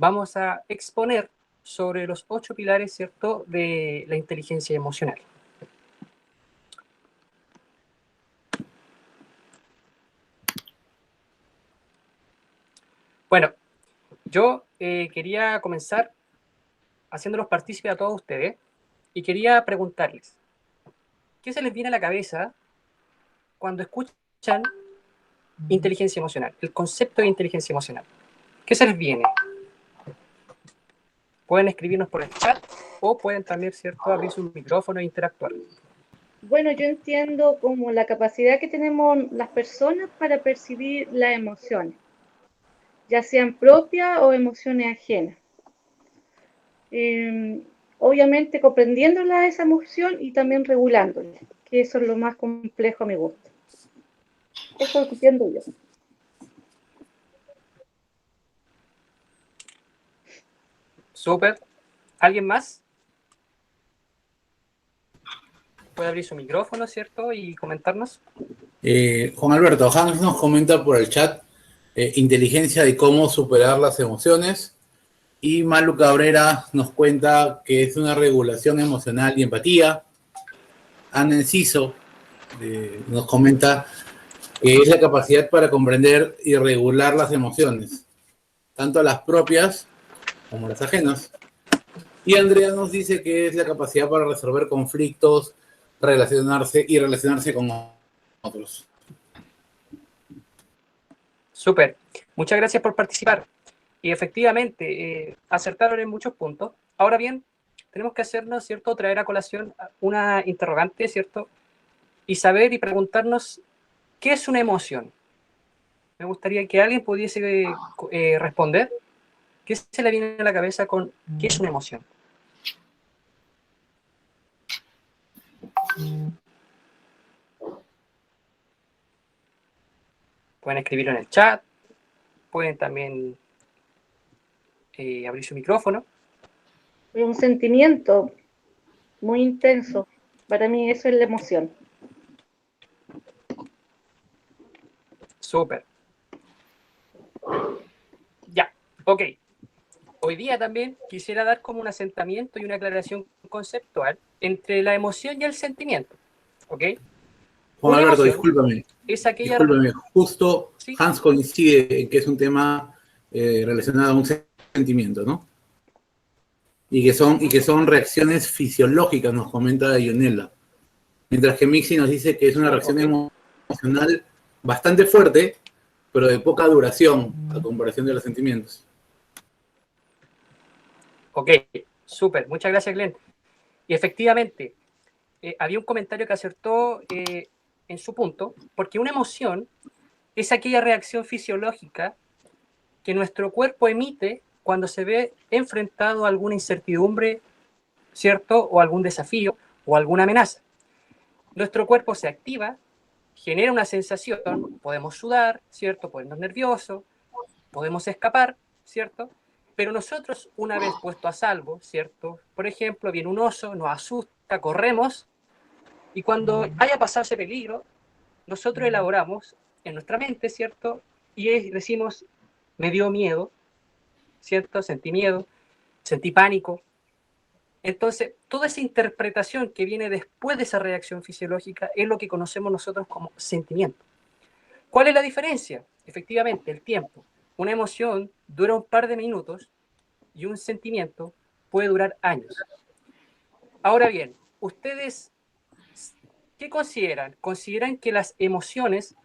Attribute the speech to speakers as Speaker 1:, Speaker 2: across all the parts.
Speaker 1: vamos a exponer sobre los 8 pilares, ¿cierto?, de la inteligencia emocional. Bueno, yo quería comenzar haciéndolos partícipes a todos ustedes y quería preguntarles, ¿qué se les viene a la cabeza cuando escuchan inteligencia emocional, el concepto de inteligencia emocional? ¿Qué se les viene? Pueden escribirnos por el chat o pueden también, ¿cierto?, abrir su micrófono e interactuar.
Speaker 2: Bueno, yo entiendo como la capacidad que tenemos las personas para percibir las emociones, ya sean propias o emociones ajenas. Obviamente comprendiéndola esa emoción y también regulándola, que eso es lo más complejo a mi gusto. Eso entiendo yo.
Speaker 1: Súper. ¿Alguien más? Puede abrir su micrófono, ¿cierto?, y comentarnos.
Speaker 3: Juan Alberto, Hans nos comenta por el chat inteligencia de cómo superar las emociones, y Malu Cabrera nos cuenta que es una regulación emocional y empatía. Ana Enciso nos comenta que es la capacidad para comprender y regular las emociones, tanto las propias como las ajenas. Y Andrea nos dice que es la capacidad para resolver conflictos, relacionarse con otros.
Speaker 1: Súper. Muchas gracias por participar. Y efectivamente, acertaron en muchos puntos. Ahora bien, tenemos que hacernos, ¿cierto?, traer a colación una interrogante, ¿cierto?, y saber y preguntarnos, ¿qué es una emoción? Me gustaría que alguien pudiese responder. ¿Qué se le viene a la cabeza con qué es una emoción? Pueden escribirlo en el chat, pueden también abrir su micrófono.
Speaker 2: Es un sentimiento muy intenso. Para mí eso es la emoción.
Speaker 1: Súper. Ya, ok. Hoy día también quisiera dar como un asentamiento y una aclaración conceptual entre la emoción y el sentimiento. ¿Ok?
Speaker 3: Juan Alberto, discúlpame.
Speaker 1: Es aquella...
Speaker 3: Discúlpame, justo
Speaker 1: ¿Sí?
Speaker 3: Hans coincide en que es un tema relacionado a un sentimiento, ¿no? Y que son reacciones fisiológicas, nos comenta Ionela. Mientras que Mixi nos dice que es una reacción emocional bastante fuerte, pero de poca duración a comparación de los sentimientos.
Speaker 1: Ok, súper. Muchas gracias, Glenn. Y efectivamente, había un comentario que acertó en su punto, porque una emoción es aquella reacción fisiológica que nuestro cuerpo emite cuando se ve enfrentado a alguna incertidumbre, ¿cierto?, o algún desafío o alguna amenaza. Nuestro cuerpo se activa, genera una sensación, podemos sudar, ¿cierto?, ponernos nerviosos, podemos escapar, ¿cierto? Pero nosotros, una vez puesto a salvo, ¿cierto?, por ejemplo, viene un oso, nos asusta, corremos, y cuando haya pasado ese peligro, nosotros elaboramos en nuestra mente, ¿cierto?, y decimos, me dio miedo, ¿cierto?, sentí miedo, sentí pánico. Entonces, toda esa interpretación que viene después de esa reacción fisiológica es lo que conocemos nosotros como sentimiento. ¿Cuál es la diferencia? Efectivamente, el tiempo. Una emoción dura un par de minutos y un sentimiento puede durar años. Ahora bien, ¿ustedes qué consideran? ¿Consideran que las emociones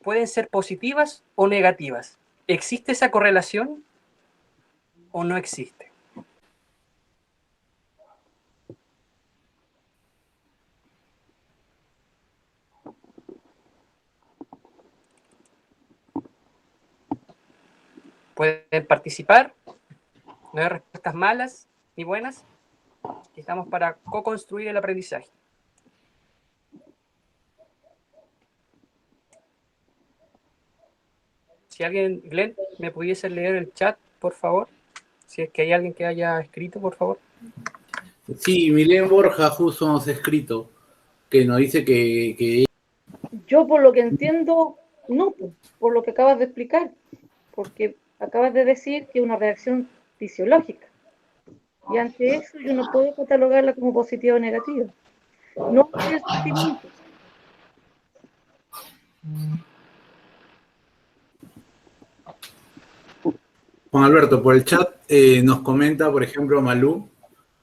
Speaker 1: pueden ser positivas o negativas? ¿Existe esa correlación o no existe? Pueden participar, no hay respuestas malas ni buenas, estamos para co-construir el aprendizaje. Si alguien, Glenn, me pudiese leer el chat, por favor, si es que hay alguien que haya escrito, por favor.
Speaker 3: Sí, Milén Borja justo nos ha escrito, que nos dice que...
Speaker 2: Yo por lo que entiendo, no, por lo que acabas de explicar, porque Acabas de decir que es una reacción fisiológica. Y ante eso yo no puedo catalogarla como positiva o negativa. No por el sentimiento.
Speaker 3: Juan Alberto, por el chat nos comenta, por ejemplo, Malú,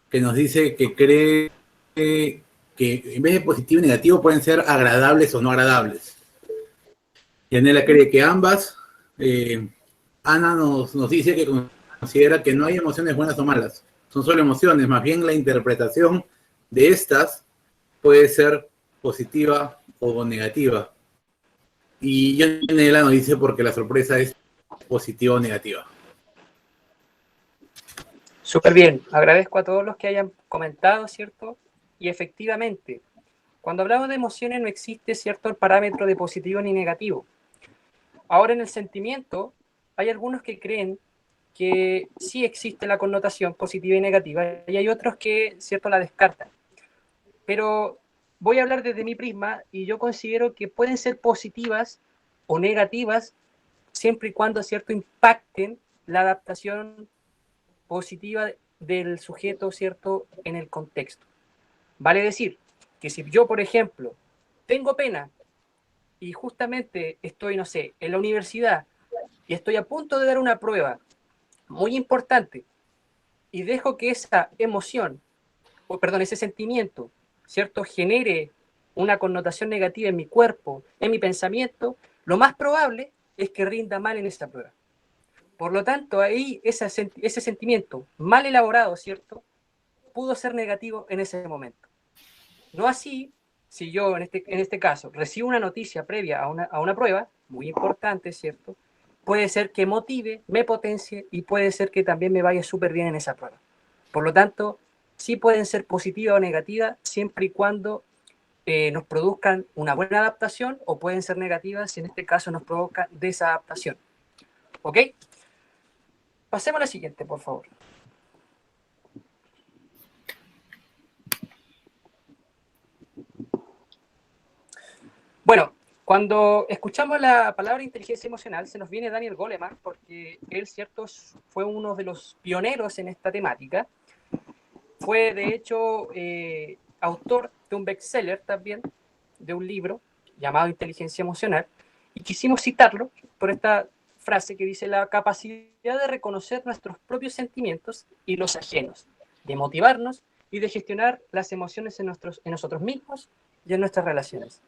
Speaker 3: que nos dice que cree que en vez de positivo y negativo pueden ser agradables o no agradables. Yanela cree que ambas. Ana nos dice que considera que no hay emociones buenas o malas, son solo emociones, más bien la interpretación de estas puede ser positiva o negativa. Y Yanela nos dice porque la sorpresa es positiva o negativa.
Speaker 1: Súper bien, agradezco a todos los que hayan comentado, ¿cierto? Y efectivamente, cuando hablamos de emociones no existe, ¿cierto?, el parámetro de positivo ni negativo. Ahora en el sentimiento hay algunos que creen que sí existe la connotación positiva y negativa y hay otros que, ¿cierto?, la descartan. Pero voy a hablar desde mi prisma y yo considero que pueden ser positivas o negativas siempre y cuando, ¿cierto?, impacten la adaptación positiva del sujeto, ¿cierto?, en el contexto. Vale decir que si yo, por ejemplo, tengo pena y justamente estoy, no sé, en la universidad y estoy a punto de dar una prueba muy importante y dejo que esa emoción, o perdón, ese sentimiento, ¿cierto?, genere una connotación negativa en mi cuerpo, en mi pensamiento, lo más probable es que rinda mal en esta prueba. Por lo tanto, ahí ese sentimiento mal elaborado, ¿cierto?, pudo ser negativo en ese momento. No así, si yo en este caso recibo una noticia previa a una prueba, muy importante, ¿cierto?, puede ser que motive, me potencie y puede ser que también me vaya súper bien en esa prueba. Por lo tanto, sí pueden ser positivas o negativas siempre y cuando nos produzcan una buena adaptación o pueden ser negativas si en este caso nos provoca desadaptación. ¿Ok? Pasemos a la siguiente, por favor. Bueno, cuando escuchamos la palabra inteligencia emocional, se nos viene Daniel Goleman, porque él, cierto, fue uno de los pioneros en esta temática. Fue, de hecho, autor de un bestseller también, de un libro llamado Inteligencia Emocional, y quisimos citarlo por esta frase que dice: la capacidad de reconocer nuestros propios sentimientos y los ajenos, de motivarnos y de gestionar las emociones en nosotros mismos y en nuestras relaciones.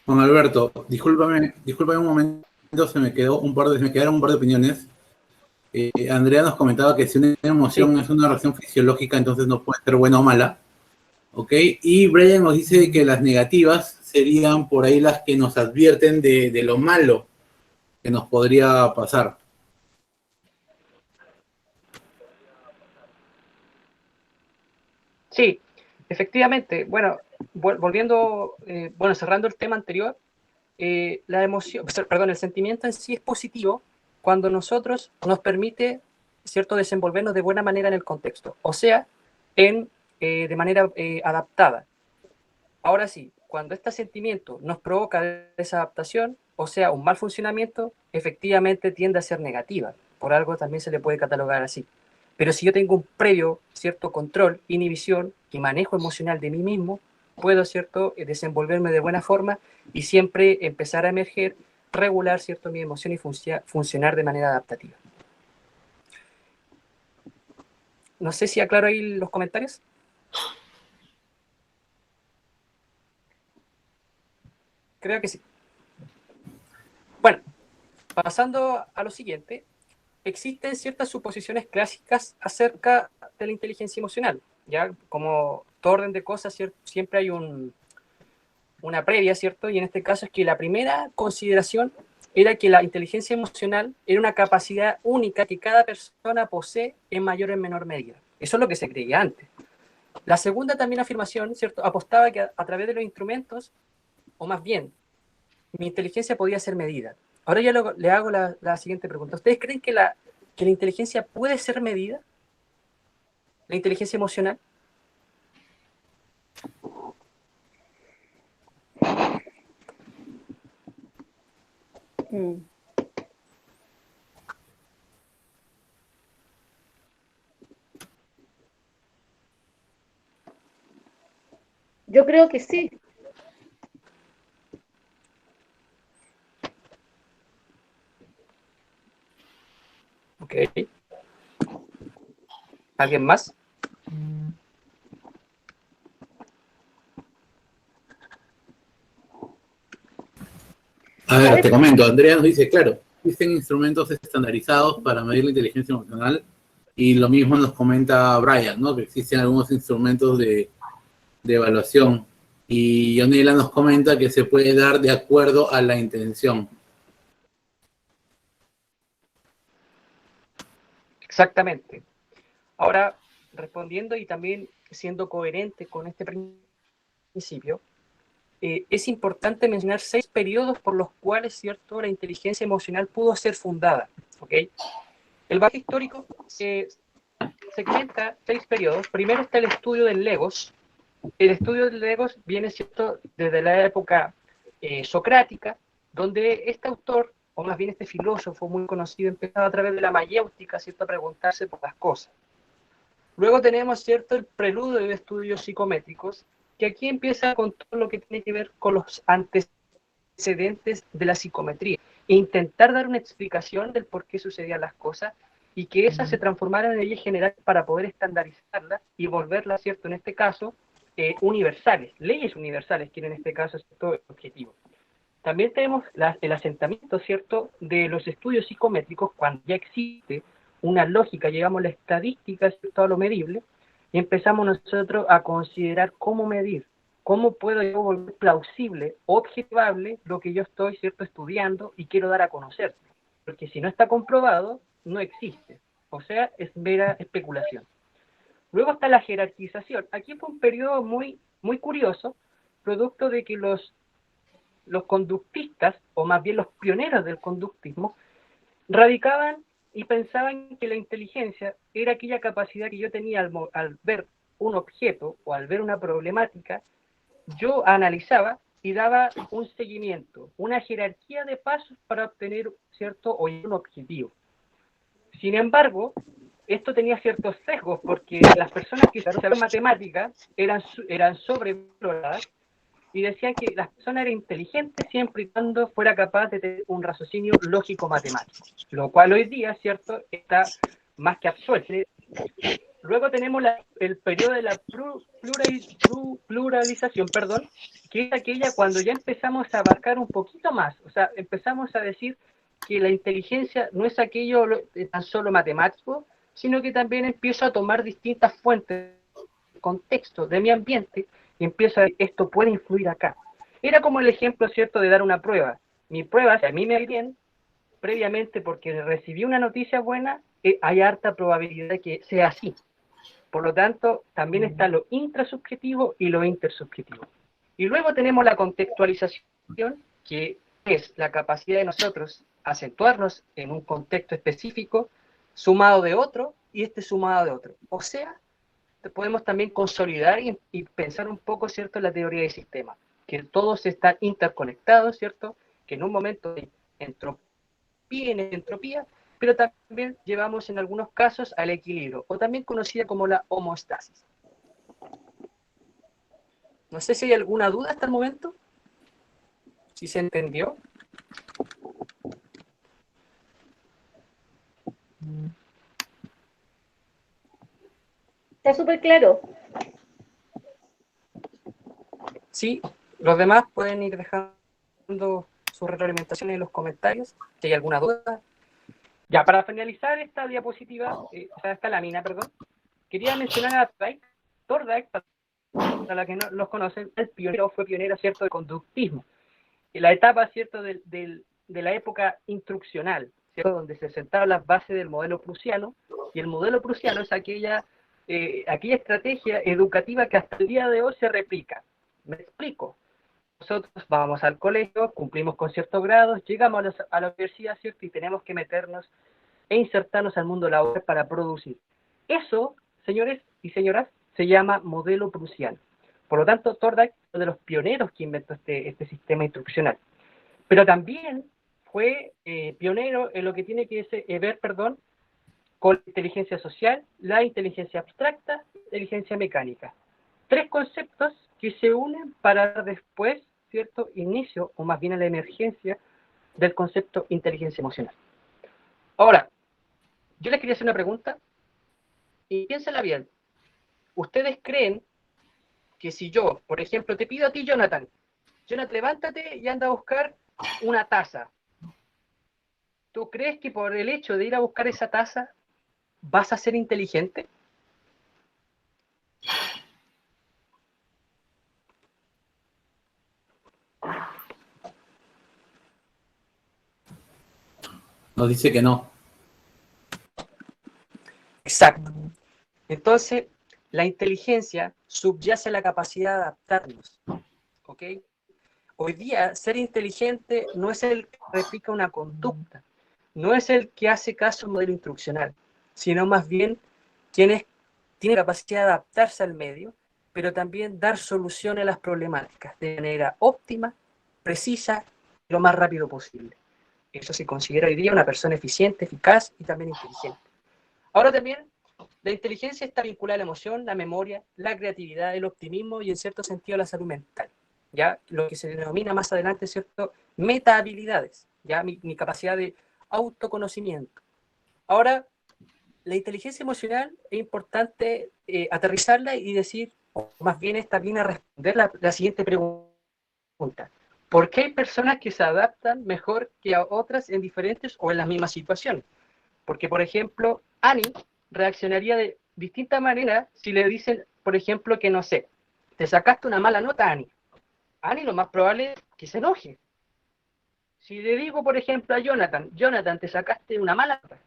Speaker 3: Juan Alberto, discúlpame un momento, me quedaron un par de opiniones. Andrea nos comentaba que si una emoción es una reacción fisiológica, entonces no puede ser buena o mala. ¿Ok? Y Brian nos dice que las negativas serían por ahí las que nos advierten de lo malo que nos podría pasar.
Speaker 1: Sí, efectivamente. Bueno, volviendo, cerrando el tema anterior, la emoción, perdón, el sentimiento en sí es positivo cuando nosotros nos permite, ¿cierto?, desenvolvernos de buena manera en el contexto, o sea, de manera adaptada. Ahora sí, cuando este sentimiento nos provoca desadaptación, o sea, un mal funcionamiento, efectivamente tiende a ser negativa. Por algo también se le puede catalogar así. Pero si yo tengo un previo, cierto, control, inhibición y manejo emocional de mí mismo, puedo, cierto, desenvolverme de buena forma y siempre empezar a emerger, regular, cierto, mi emoción y funcionar de manera adaptativa. No sé si aclaro ahí los comentarios. Creo que sí. Bueno, pasando a lo siguiente, existen ciertas suposiciones clásicas acerca de la inteligencia emocional. Ya, como todo orden de cosas, siempre hay una previa, ¿cierto? Y en este caso es que la primera consideración era que la inteligencia emocional era una capacidad única que cada persona posee en mayor o en menor medida. Eso es lo que se creía antes. La segunda también afirmación, ¿cierto?, apostaba que a través de los instrumentos, o más bien, mi inteligencia podía ser medida. Ahora ya le hago la siguiente pregunta. ¿Ustedes creen que la inteligencia puede ser medida? ¿La inteligencia emocional?
Speaker 2: Mm. Yo creo que sí.
Speaker 1: Ok. ¿Alguien más?
Speaker 3: A ver,
Speaker 2: ¿Sabes?
Speaker 3: te comento, Andrea nos dice, claro, existen instrumentos estandarizados para medir la inteligencia emocional y lo mismo nos comenta Brian, ¿no? Que existen algunos instrumentos de evaluación y Yonela nos comenta que se puede dar de acuerdo a la intención.
Speaker 1: Exactamente. Ahora, respondiendo y también siendo coherente con este principio, es importante mencionar 6 periodos por los cuales, ¿cierto?, la inteligencia emocional pudo ser fundada. ¿Ok? El bagaje histórico se segmenta 6 periodos. Primero está el estudio del Legos. El estudio del Legos viene, ¿cierto?, desde la época socrática, donde este autor, o más bien este filósofo muy conocido, empezaba a través de la mayéutica, ¿cierto?, a preguntarse por las cosas. Luego tenemos, ¿cierto?, el preludio de estudios psicométricos, que aquí empieza con todo lo que tiene que ver con los antecedentes de la psicometría, e intentar dar una explicación del por qué sucedían las cosas y que esas se transformaran en leyes generales para poder estandarizarlas y volverlas, ¿cierto?, en este caso, universales, leyes universales, que en este caso es todo el objetivo. También tenemos el asentamiento, ¿cierto?, de los estudios psicométricos cuando ya existe una lógica, llegamos a la estadística, ¿cierto?, a lo medible, y empezamos nosotros a considerar cómo medir, cómo puedo yo volver plausible, objetivable lo que yo estoy, ¿cierto?, estudiando y quiero dar a conocer. Porque si no está comprobado, no existe. O sea, es mera especulación. Luego está la jerarquización. Aquí fue un periodo muy, muy curioso, producto de que los conductistas, o más bien los pioneros del conductismo, radicaban y pensaban que la inteligencia era aquella capacidad que yo tenía al ver un objeto o al ver una problemática, yo analizaba y daba un seguimiento, una jerarquía de pasos para obtener cierto o un objetivo. Sin embargo, esto tenía ciertos sesgos porque las personas que sabían matemáticas eran sobrevaloradas y decían que la persona era inteligente siempre y cuando fuera capaz de tener un raciocinio lógico-matemático, lo cual hoy día, ¿cierto?, está más que absuelto. Luego tenemos el periodo de la pluralización, perdón, que es aquella cuando ya empezamos a abarcar un poquito más, o sea, empezamos a decir que la inteligencia no es aquello tan solo matemático, sino que también empiezo a tomar distintas fuentes, contexto de mi ambiente, y empiezo a decir, esto puede influir acá. Era como el ejemplo, ¿cierto?, de dar una prueba. Mi prueba, si a mí me va bien, previamente porque recibí una noticia buena, hay harta probabilidad de que sea así. Por lo tanto, también está lo intrasubjetivo y lo intersubjetivo. Y luego tenemos la contextualización, que es la capacidad de nosotros acentuarnos en un contexto específico, sumado de otro, y este sumado de otro. O sea, podemos también consolidar y pensar un poco, ¿cierto?, en la teoría del sistema, que todos están interconectados, ¿cierto?, que en un momento de entropía y en entropía, pero también llevamos en algunos casos al equilibrio, o también conocida como la homeostasis. No sé si hay alguna duda hasta el momento, si se entendió.
Speaker 2: Está súper claro.
Speaker 1: Sí, los demás pueden ir dejando su retroalimentación en los comentarios, si hay alguna duda. Ya, para finalizar esta diapositiva, esta lámina, perdón, quería mencionar a Thorndike, para la que no los conocen, fue pionero, ¿cierto?, del conductismo. En la etapa, ¿cierto?, de la época instruccional, ¿cierto?, donde se sentaron las bases del modelo prusiano, y el modelo prusiano es aquella estrategia educativa que hasta el día de hoy se replica. Me explico. Nosotros vamos al colegio, cumplimos con ciertos grados, llegamos a la universidad, ¿cierto?, y tenemos que meternos e insertarnos al mundo laboral para producir. Eso, señores y señoras, se llama modelo prusiano. Por lo tanto, Thorndike fue uno de los pioneros que inventó este sistema instruccional. Pero también fue pionero en lo que tiene que ver, perdón, con la inteligencia social, la inteligencia abstracta, inteligencia mecánica. 3 conceptos que se unen para dar después, ¿cierto?, inicio, o más bien a la emergencia del concepto inteligencia emocional. Ahora, yo les quería hacer una pregunta, y piénsala bien. ¿Ustedes creen que si yo, por ejemplo, te pido a ti, Jonathan, levántate y anda a buscar una taza, ¿tú crees que por el hecho de ir a buscar esa taza vas a ser inteligente?
Speaker 3: Nos dice que no.
Speaker 1: Exacto. Entonces, la inteligencia subyace a la capacidad de adaptarnos. ¿Ok? Hoy día, ser inteligente no es el que replica una conducta, no es el que hace caso a un modelo instruccional, sino más bien quien tiene capacidad de adaptarse al medio, pero también dar solución a las problemáticas de manera óptima, precisa y lo más rápido posible. Eso se considera hoy día una persona eficiente, eficaz y también inteligente. Ahora también, la inteligencia está vinculada a la emoción, la memoria, la creatividad, el optimismo y en cierto sentido la salud mental. ¿Ya? Lo que se denomina más adelante, ¿cierto?, metahabilidades, ¿ya? Mi capacidad de autoconocimiento. Ahora, la inteligencia emocional es importante aterrizarla y decir, o más bien está bien a responder la siguiente pregunta. ¿Por qué hay personas que se adaptan mejor que a otras en diferentes o en las mismas situaciones? Porque, por ejemplo, Annie reaccionaría de distinta manera si le dicen, por ejemplo, que no sé, te sacaste una mala nota, Annie. Annie lo más probable es que se enoje. Si le digo, por ejemplo, a Jonathan, Jonathan, te sacaste una mala nota,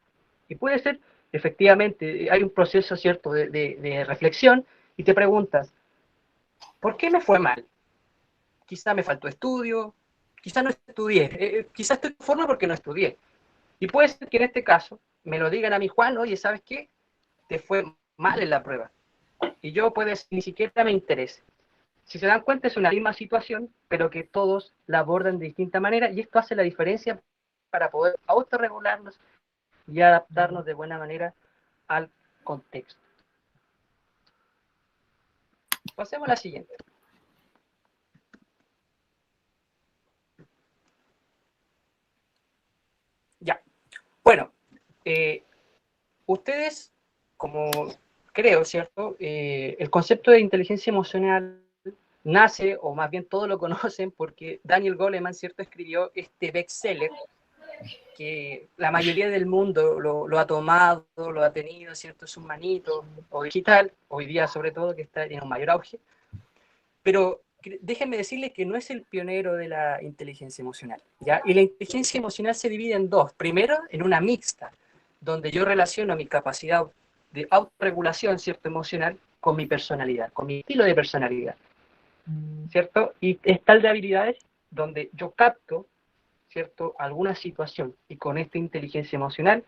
Speaker 1: y puede ser, efectivamente, hay un proceso, ¿cierto?, de reflexión, y te preguntas, ¿por qué me fue mal? Quizá me faltó estudio, quizá no estudié, quizá estoy conforme porque no estudié. Y puede ser que en este caso me lo digan a mi Juan, oye, ¿sabes qué? Te fue mal en la prueba. Y yo ni siquiera me interese. Si se dan cuenta es una misma situación, pero que todos la abordan de distinta manera y esto hace la diferencia para poder autorregularnos y adaptarnos de buena manera al contexto. Pasemos a la siguiente. Ya. Bueno, ustedes, como creo, ¿cierto? El concepto de inteligencia emocional nace, o más bien todos lo conocen, porque Daniel Goleman, ¿cierto?, escribió este bestseller que la mayoría del mundo lo ha tomado, lo ha tenido, ¿cierto?, en sus manitos, o digital, hoy día sobre todo, que está en un mayor auge. Pero déjenme decirles que no es el pionero de la inteligencia emocional, ¿ya? Y la inteligencia emocional se divide en dos. Primero, en una mixta, donde yo relaciono mi capacidad de autorregulación, ¿cierto?, emocional, con mi personalidad, con mi estilo de personalidad, ¿cierto? Y es tal de habilidades donde yo capto, ¿cierto?, alguna situación y con esta inteligencia emocional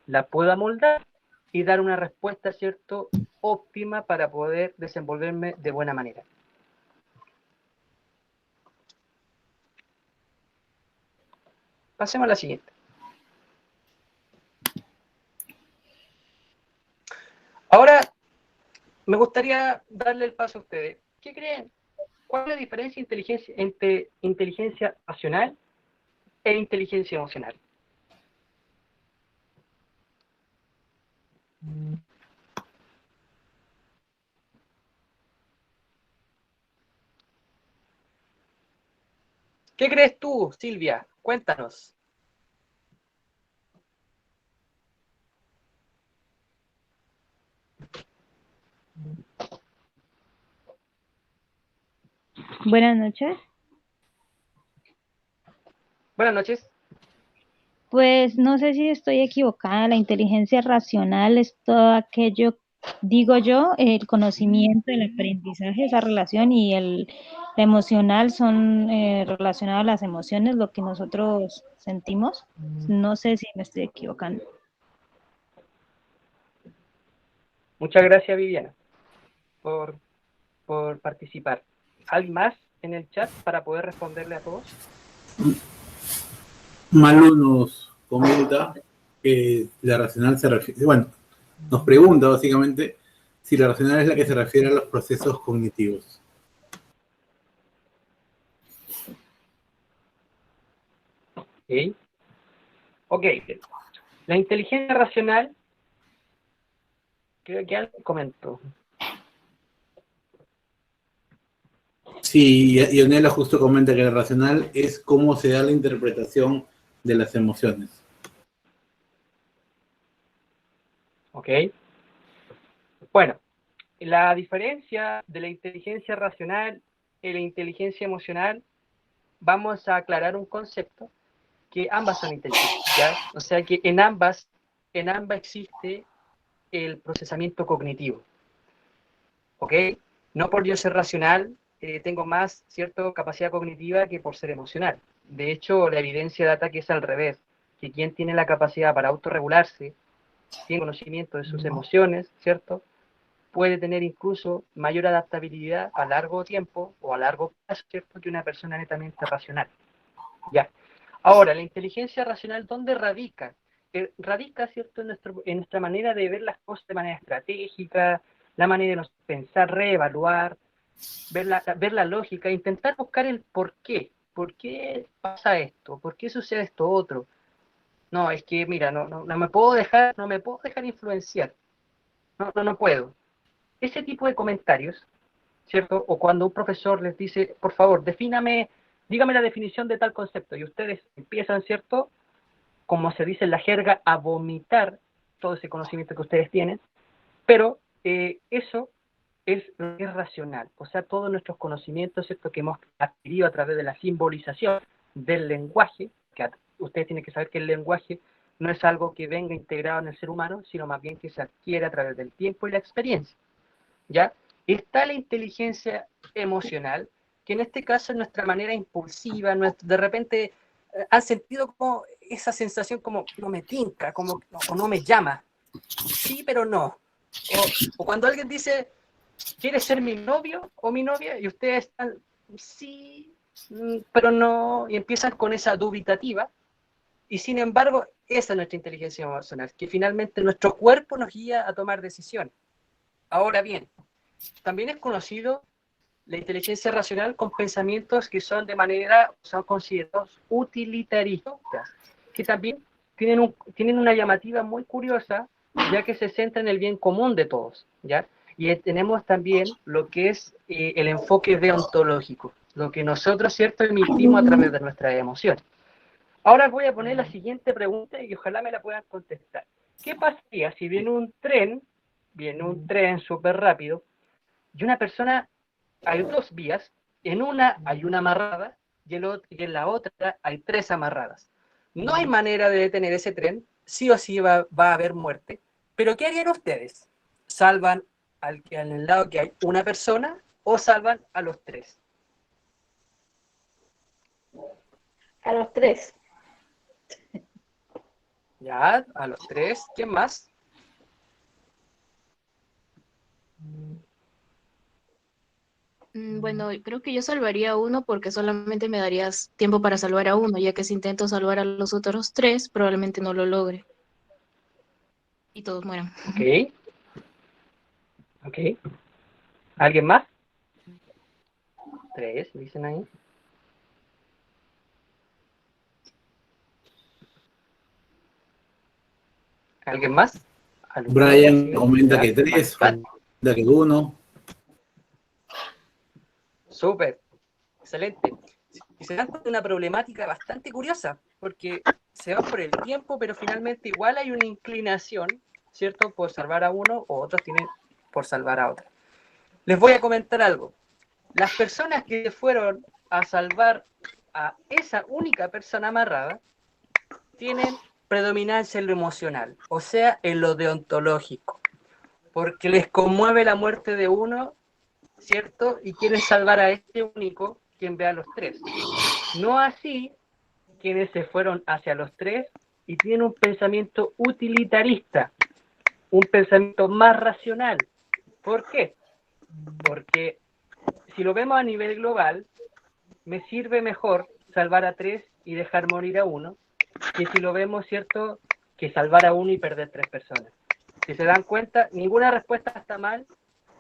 Speaker 1: la puedo amoldar y dar una respuesta, ¿cierto?, óptima para poder desenvolverme de buena manera. Pasemos a la siguiente. Ahora, me gustaría darle el paso a ustedes. ¿Qué creen? ¿Cuál es la diferencia entre inteligencia racional e inteligencia emocional? ¿Qué crees tú, Silvia? Cuéntanos.
Speaker 4: Buenas noches.
Speaker 1: Buenas noches.
Speaker 4: Pues no sé si estoy equivocada. La inteligencia racional es todo aquello, digo yo, el conocimiento, el aprendizaje, esa relación y la emocional son relacionadas a las emociones, lo que nosotros sentimos. No sé si me estoy equivocando.
Speaker 1: Muchas gracias, Viviana, por participar. ¿Alguien más en el chat para poder responderle a todos?
Speaker 3: Malu nos comenta que la racional se refiere, bueno, nos pregunta básicamente si la racional es la que se refiere a los procesos cognitivos.
Speaker 1: Ok. La inteligencia racional, creo que algo comentó.
Speaker 3: Sí, Ionela justo comenta que la racional es cómo se da la interpretación de las emociones.
Speaker 1: Ok. Bueno, la diferencia de la inteligencia racional y la inteligencia emocional, vamos a aclarar un concepto, que ambas son inteligentes, ¿ya? O sea que en ambas existe el procesamiento cognitivo, ¿ok? No por yo ser racional, tengo más, ¿cierto?, capacidad cognitiva que por ser emocional. De hecho, la evidencia data que es al revés, que quien tiene la capacidad para autorregularse, tiene conocimiento de sus emociones, ¿cierto?, puede tener incluso mayor adaptabilidad a largo tiempo o a largo plazo, ¿cierto?, que una persona netamente racional. Ya. Ahora, la inteligencia racional, ¿dónde radica? Radica, ¿cierto?, en nuestra manera de ver las cosas de manera estratégica, la manera de pensar, reevaluar, ver la lógica, intentar buscar el por qué. ¿Por qué pasa esto? ¿Por qué sucede esto otro? No, es que, mira, no me puedo dejar influenciar. No puedo. Ese tipo de comentarios, ¿cierto? O cuando un profesor les dice, por favor, dígame la definición de tal concepto, y ustedes empiezan, ¿cierto?, como se dice en la jerga, a vomitar todo ese conocimiento que ustedes tienen, pero eso es lo que es racional, o sea, todos nuestros conocimientos, ¿cierto?, que hemos adquirido a través de la simbolización del lenguaje, que ustedes tienen que saber que el lenguaje no es algo que venga integrado en el ser humano, sino más bien que se adquiere a través del tiempo y la experiencia, ¿ya? Está la inteligencia emocional, que en este caso es nuestra manera impulsiva, de repente han sentido como esa sensación como no me tinca, como o no me llama, sí pero no, o cuando alguien dice ¿quieres ser mi novio o mi novia? Y ustedes están sí, pero no, y empiezan con esa dubitativa, y sin embargo esa es nuestra inteligencia emocional, que finalmente nuestro cuerpo nos guía a tomar decisiones. Ahora bien, también es conocido la inteligencia racional con pensamientos que son considerados utilitaristas, que también tienen una llamativa muy curiosa, ya que se centra en el bien común de todos, ¿ya? Y tenemos también lo que es el enfoque deontológico, lo que nosotros, ¿cierto?, emitimos a través de nuestras emociones. Ahora voy a poner la siguiente pregunta y ojalá me la puedan contestar. ¿Qué pasaría si viene un tren súper rápido, y una persona, hay dos vías, en una hay una amarrada y en la otra hay tres amarradas? No hay manera de detener ese tren, sí o sí va a haber muerte, pero ¿qué harían ustedes? ¿Salvan al lado que hay una persona o salvan a los tres?
Speaker 2: A los tres.
Speaker 1: Ya, a los tres, ¿quién más?
Speaker 5: Bueno, creo que yo salvaría a uno porque solamente me darías tiempo para salvar a uno, ya que si intento salvar a los otros tres, probablemente no lo logre. Y todos mueran.
Speaker 1: Ok. Ok. ¿Alguien más? Tres, dicen ahí. ¿Alguien más?
Speaker 3: Brian comenta que 3,
Speaker 1: Vale.
Speaker 3: comenta que 1.
Speaker 1: Súper, excelente. Y se dan cuenta de una problemática bastante curiosa, porque se va por el tiempo, pero finalmente igual hay una inclinación, ¿cierto?, por salvar a uno, o otros tienen por salvar a otro. Les voy a comentar algo. Las personas que fueron a salvar a esa única persona amarrada tienen predominancia en lo emocional, o sea, en lo deontológico, porque les conmueve la muerte de uno, ¿cierto? Y quieren salvar a este único, quien ve a los tres. No así quienes se fueron hacia los tres y tienen un pensamiento utilitarista, un pensamiento más racional. ¿Por qué? Porque si lo vemos a nivel global, me sirve mejor salvar a tres y dejar morir a uno, que si lo vemos, ¿cierto?, que salvar a uno y perder 3 personas. Si se dan cuenta, ninguna respuesta está mal,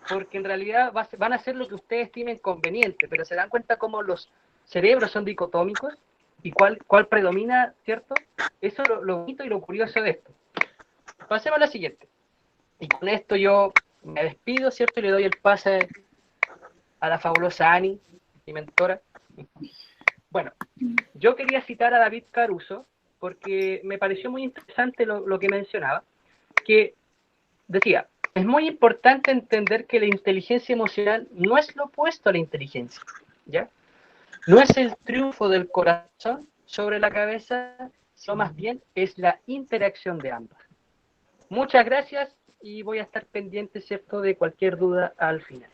Speaker 1: porque en realidad van a hacer lo que ustedes estimen conveniente, pero se dan cuenta cómo los cerebros son dicotómicos y cuál predomina, ¿cierto? Eso es lo bonito y lo curioso de esto. Pasemos a la siguiente. Y con esto yo me despido, ¿cierto? Y le doy el pase a la fabulosa Ani, mi mentora. Bueno, yo quería citar a David Caruso porque me pareció muy interesante lo que mencionaba, que decía, es muy importante entender que la inteligencia emocional no es lo opuesto a la inteligencia, ¿ya? No es el triunfo del corazón sobre la cabeza, sino más bien es la interacción de ambas. Muchas gracias y voy a estar pendiente, ¿cierto?, de cualquier duda al final.